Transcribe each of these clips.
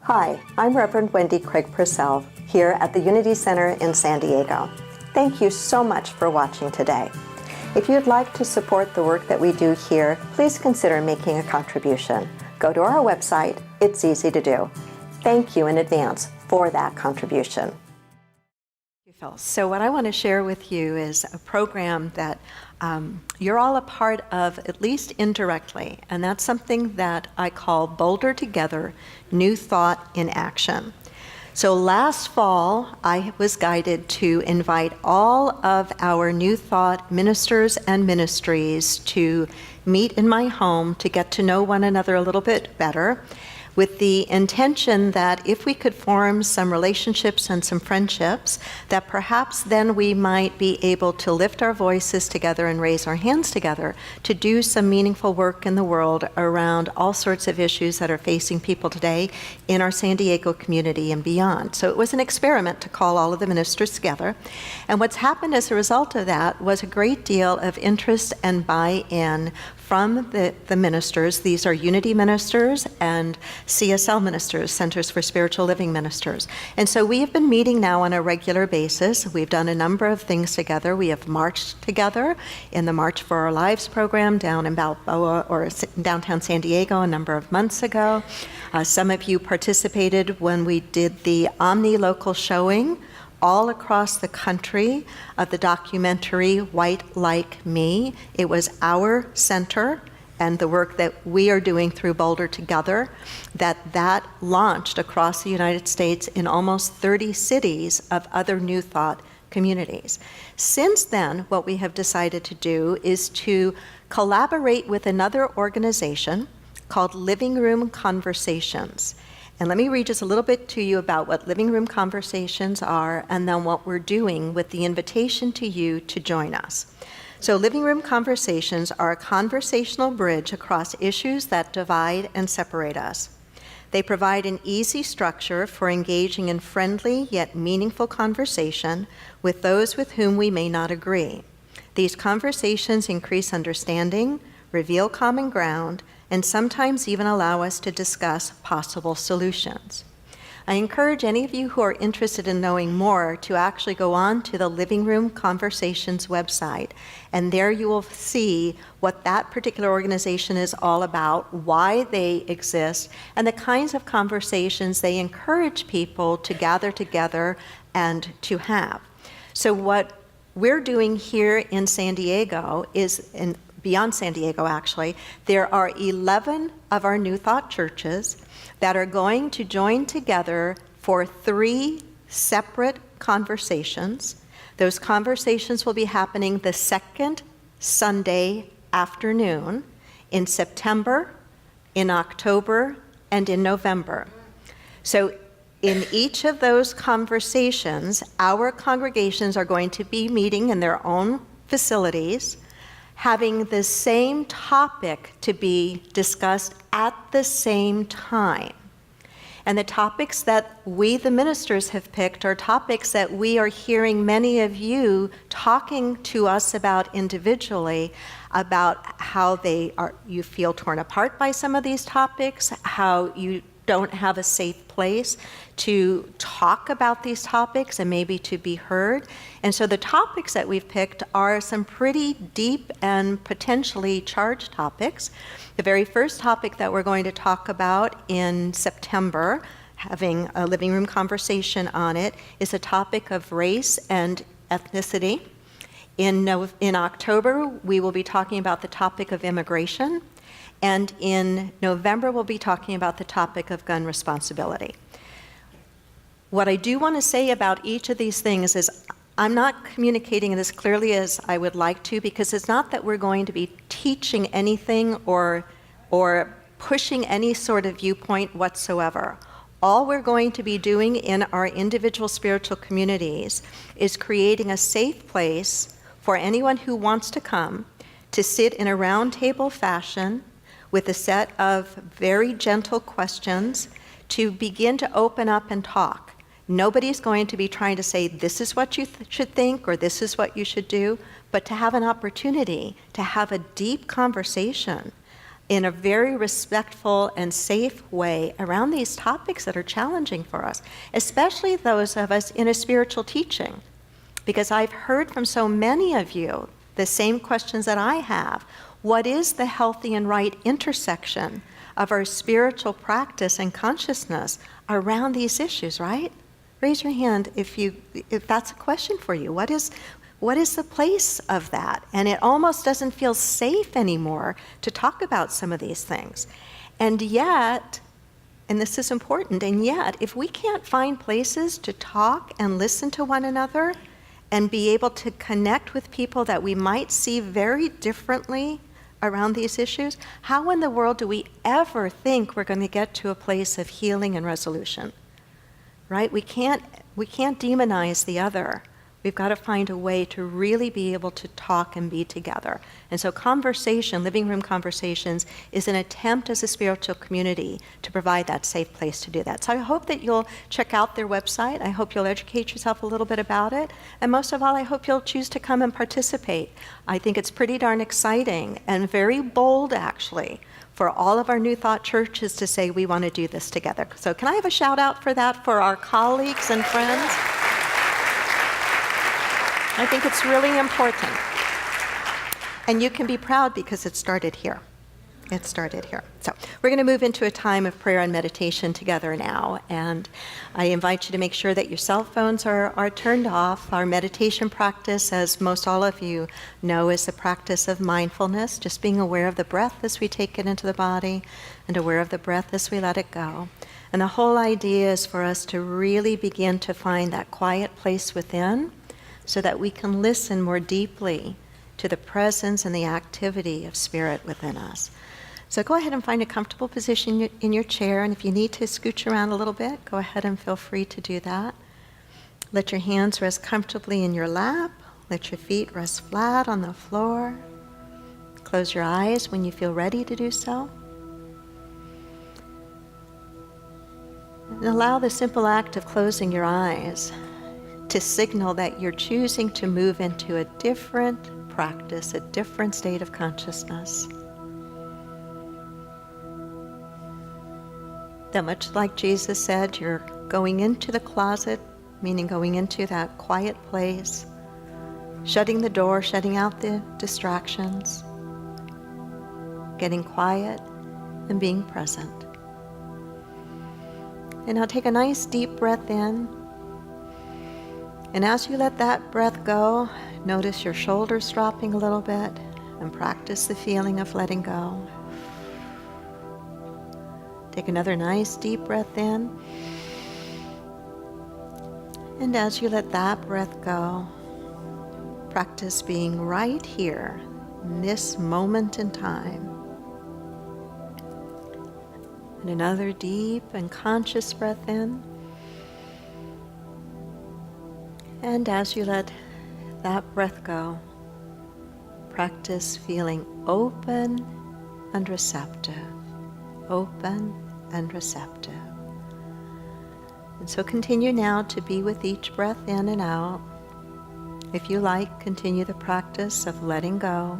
Hi, I'm Reverend Wendy Craig-Purcell here at the Unity Center in San Diego. Thank you so much for watching today. If you'd like to support the work that we do here, please consider making a contribution. Go to our website. It's easy to do. Thank you in advance for that contribution. So what I want to share with you is a program that you're all a part of, at least indirectly, and that's something that I call Bolder Together, New Thought in Action. So last fall, I was guided to invite all of our New Thought ministers and ministries to meet in my home to get to know one another a little bit better, with the intention that if we could form some relationships and some friendships, that perhaps then we might be able to lift our voices together and raise our hands together to do some meaningful work in the world around all sorts of issues that are facing people today in our San Diego community and beyond. So it was an experiment to call all of the ministers together. And what's happened as a result of that was a great deal of interest and buy-in from the ministers. These are Unity ministers and CSL ministers, Centers for Spiritual Living ministers. And so we have been meeting now on a regular basis. We've done a number of things together. We have marched together in the March for Our Lives program down in Balboa or downtown San Diego a number of months ago. Some of you participated when we did the omni-local showing all across the country of the documentary White Like Me. It was our center and the work that we are doing through Bolder Together that launched across the United States in almost 30 cities of other New Thought communities. Since then, what we have decided to do is to collaborate with another organization called Living Room Conversations. And let me read just a little bit to you about what Living Room Conversations are and then what we're doing with the invitation to you to join us. So Living Room Conversations are a conversational bridge across issues that divide and separate us. They provide an easy structure for engaging in friendly yet meaningful conversation with those with whom we may not agree. These conversations increase understanding, reveal common ground, and sometimes even allow us to discuss possible solutions. I encourage any of you who are interested in knowing more to actually go on to the Living Room Conversations website, and there you will see what that particular organization is all about, why they exist, and the kinds of conversations they encourage people to gather together and to have. So what we're doing here in San Diego is, beyond San Diego actually, there are 11 of our New Thought churches that are going to join together for 3 separate conversations. Those conversations will be happening the second Sunday afternoon in September, in October, and in November. So in each of those conversations, our congregations are going to be meeting in their own facilities, having the same topic to be discussed at the same time. And the topics that we, the ministers, have picked are topics that we are hearing many of you talking to us about individually, about how you feel torn apart by some of these topics, how you don't have a safe place to talk about these topics and maybe to be heard. And so the topics that we've picked are some pretty deep and potentially charged topics. The very first topic that we're going to talk about in September, having a living room conversation on it, is a topic of race and ethnicity. In October, we will be talking about the topic of immigration. And in November, we'll be talking about the topic of gun responsibility. What I do want to say about each of these things is I'm not communicating it as clearly as I would like to, because it's not that we're going to be teaching anything or pushing any sort of viewpoint whatsoever. All we're going to be doing in our individual spiritual communities is creating a safe place for anyone who wants to come to sit in a round table fashion with a set of very gentle questions to begin to open up and talk. Nobody's going to be trying to say, this is what you should think or this is what you should do, but to have an opportunity to have a deep conversation in a very respectful and safe way around these topics that are challenging for us, especially those of us in a spiritual teaching. Because I've heard from so many of you the same questions that I have. What is the healthy and right intersection of our spiritual practice and consciousness around these issues, right? Raise your hand if that's a question for you. What is the place of that? And it almost doesn't feel safe anymore to talk about some of these things. And yet, and this is important, and yet, if we can't find places to talk and listen to one another and be able to connect with people that we might see very differently around these issues, how in the world do we ever think we're going to get to a place of healing and resolution? Right? We can't demonize the other. We've got to find a way to really be able to talk and be together. And so conversation, living room conversations, is an attempt as a spiritual community to provide that safe place to do that. So I hope that you'll check out their website. I hope you'll educate yourself a little bit about it. And most of all, I hope you'll choose to come and participate. I think it's pretty darn exciting and very bold, actually, for all of our New Thought churches to say we want to do this together. So can I have a shout out for that for our colleagues and friends? I think it's really important. And you can be proud because it started here. It started here. So we're going to move into a time of prayer and meditation together now. And I invite you to make sure that your cell phones are turned off. Our meditation practice, as most all of you know, is the practice of mindfulness, just being aware of the breath as we take it into the body and aware of the breath as we let it go. And the whole idea is for us to really begin to find that quiet place within so that we can listen more deeply to the presence and the activity of spirit within us. So go ahead and find a comfortable position in your chair, and if you need to scooch around a little bit, go ahead and feel free to do that. Let your hands rest comfortably in your lap. Let your feet rest flat on the floor. Close your eyes when you feel ready to do so. And allow the simple act of closing your eyes to signal that you're choosing to move into a different practice, a different state of consciousness. That much like Jesus said, you're going into the closet, meaning going into that quiet place, shutting the door, shutting out the distractions, getting quiet and being present. And now take a nice deep breath in. And as you let that breath go, notice your shoulders dropping a little bit and practice the feeling of letting go. Take another nice deep breath in. And as you let that breath go, practice being right here in this moment in time. And another deep and conscious breath in. And as you let that breath go, practice feeling open and receptive. Open and receptive. And so continue now to be with each breath in and out. If you like, continue the practice of letting go,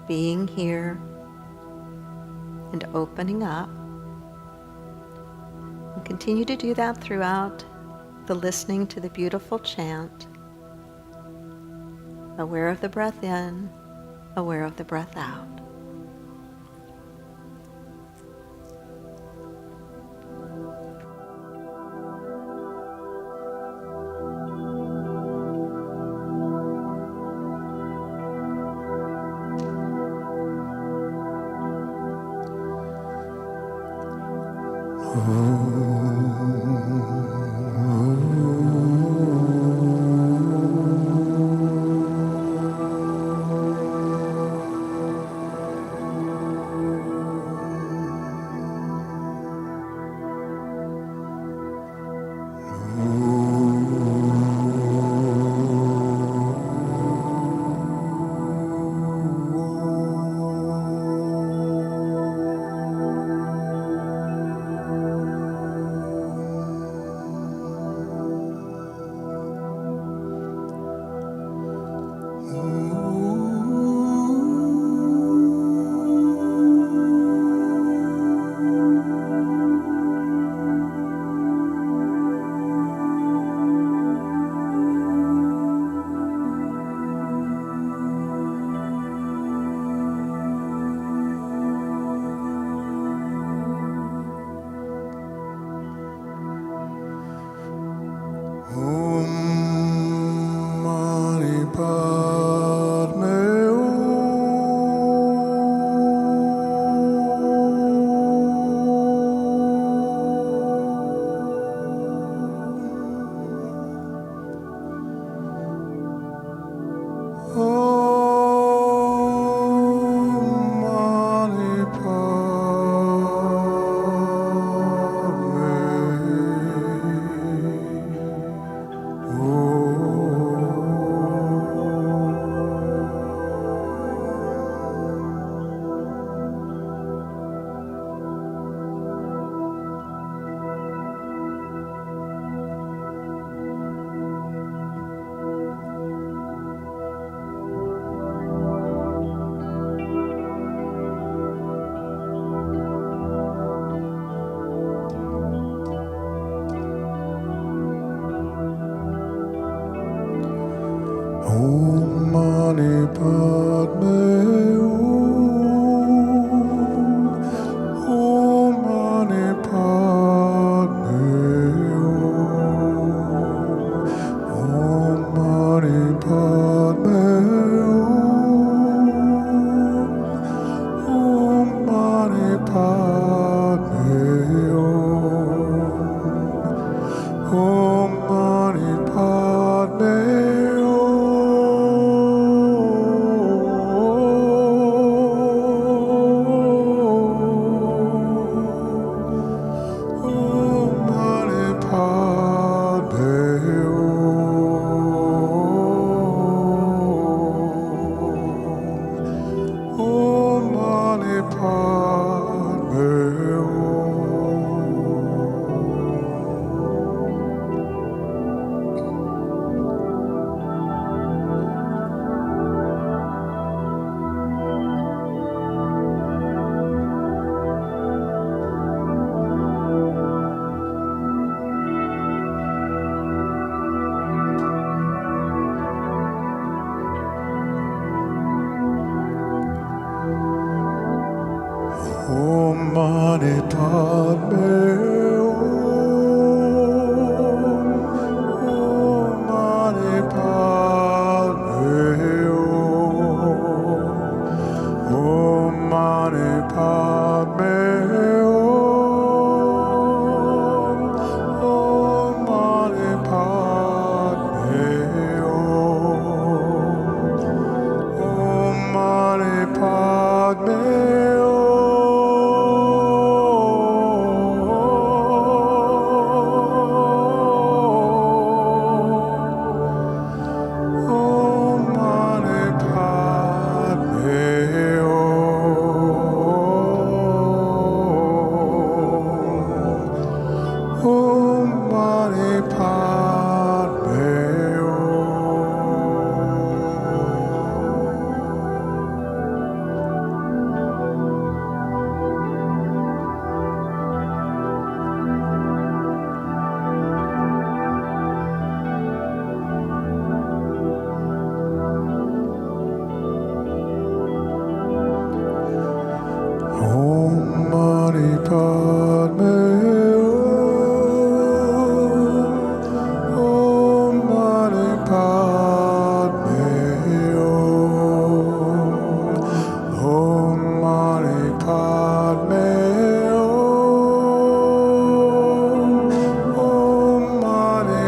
being here, and opening up. And continue to do that throughout the listening to the beautiful chant. Aware of the breath in, aware of the breath out. Om Mani Padme Hum. Om Mani Padme Hum. Om Mani Padme Hum. Om Mani Padme Hum. Om Mani Padme Om Mani Padme Om Mani Padme Om Mani Padme Om Mani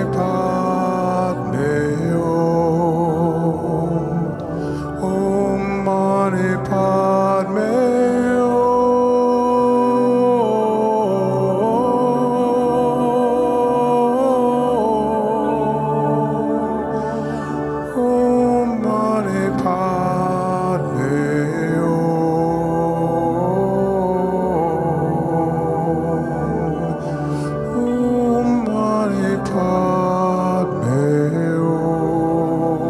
Padme Om Mani Padme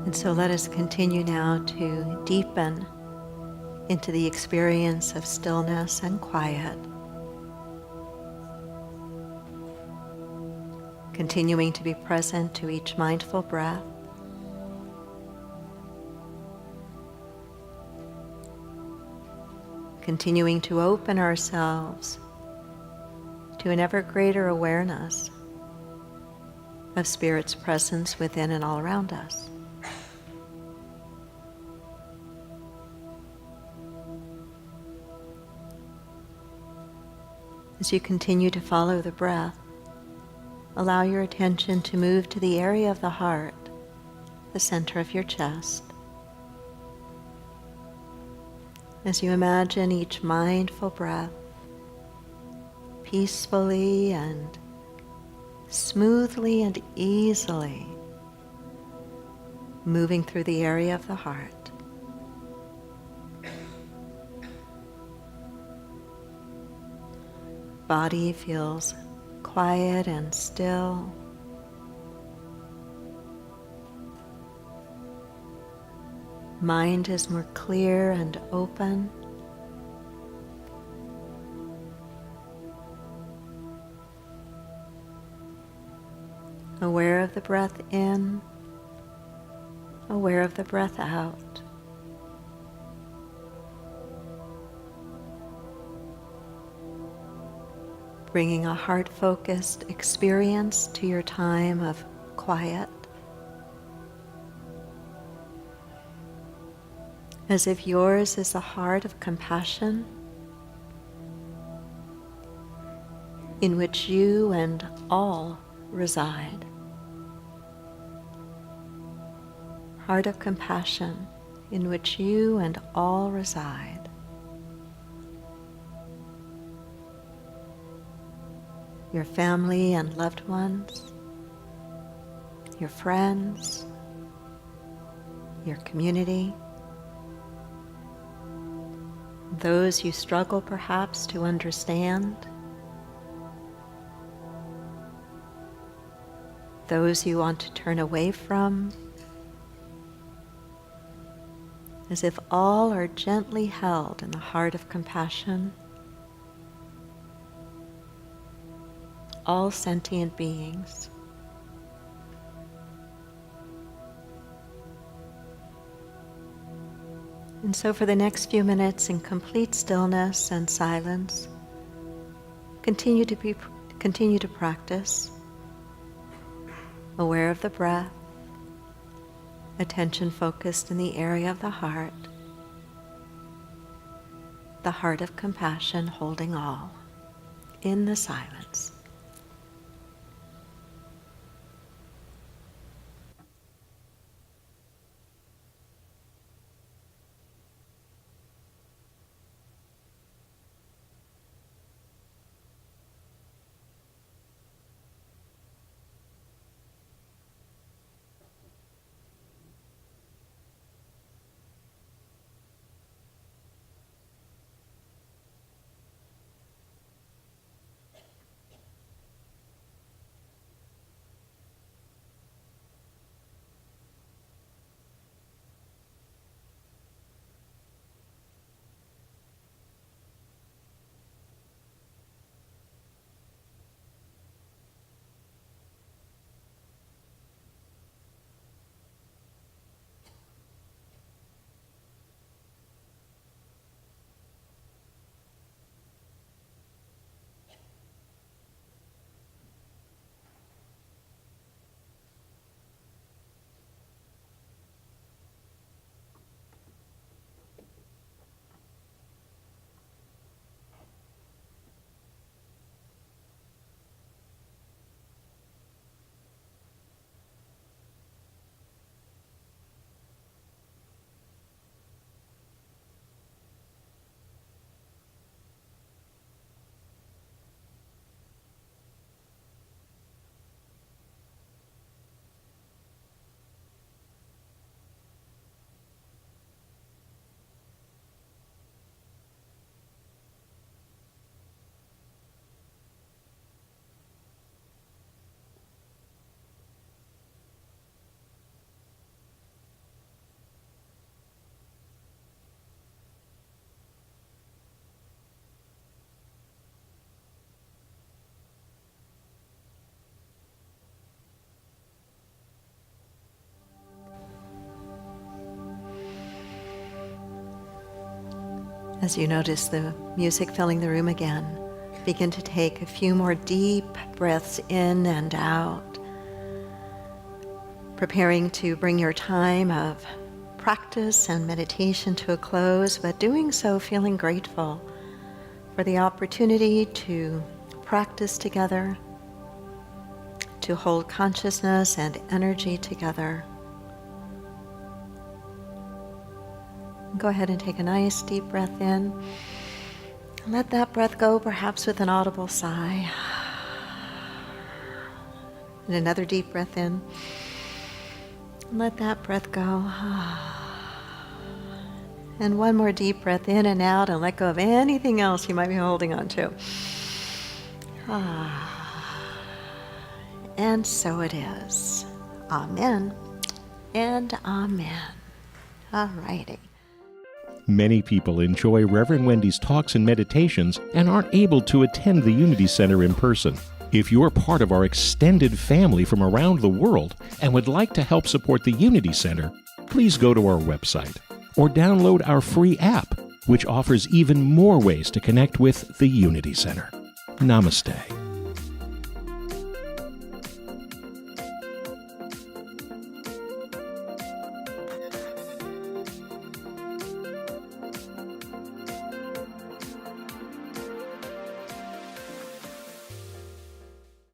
And so let us continue now to deepen into the experience of stillness and quiet, continuing to be present to each mindful breath, continuing to open ourselves to an ever greater awareness of Spirit's presence within and all around us. As you continue to follow the breath, allow your attention to move to the area of the heart, the center of your chest. As you imagine each mindful breath peacefully and smoothly and easily moving through the area of the heart. Body feels quiet and still. Mind is more clear and open. Aware of the breath in, aware of the breath out. Bringing a heart-focused experience to your time of quiet, as if yours is a heart of compassion in which you and all reside. Heart of compassion in which you and all reside. Your family and loved ones, your friends, your community, those you struggle perhaps to understand, those you want to turn away from, as if all are gently held in the heart of compassion. All sentient beings. And so for the next few minutes in complete stillness and silence, continue to practice, aware of the breath, attention focused in the area of the heart of compassion holding all, in the silence. As you notice the music filling the room again, begin to take a few more deep breaths in and out, preparing to bring your time of practice and meditation to a close, but doing so feeling grateful for the opportunity to practice together, to hold consciousness and energy together. Go ahead and take a nice deep breath in, Let that breath go, perhaps with an audible sigh. And another deep breath in. Let that breath go. And one more deep breath in and out, and let go of anything else you might be holding on to. And so it is. Amen and amen. All righty. Many people enjoy Reverend Wendy's talks and meditations and aren't able to attend the Unity Center in person. If you're part of our extended family from around the world and would like to help support the Unity Center, please go to our website or download our free app, which offers even more ways to connect with the Unity Center. Namaste.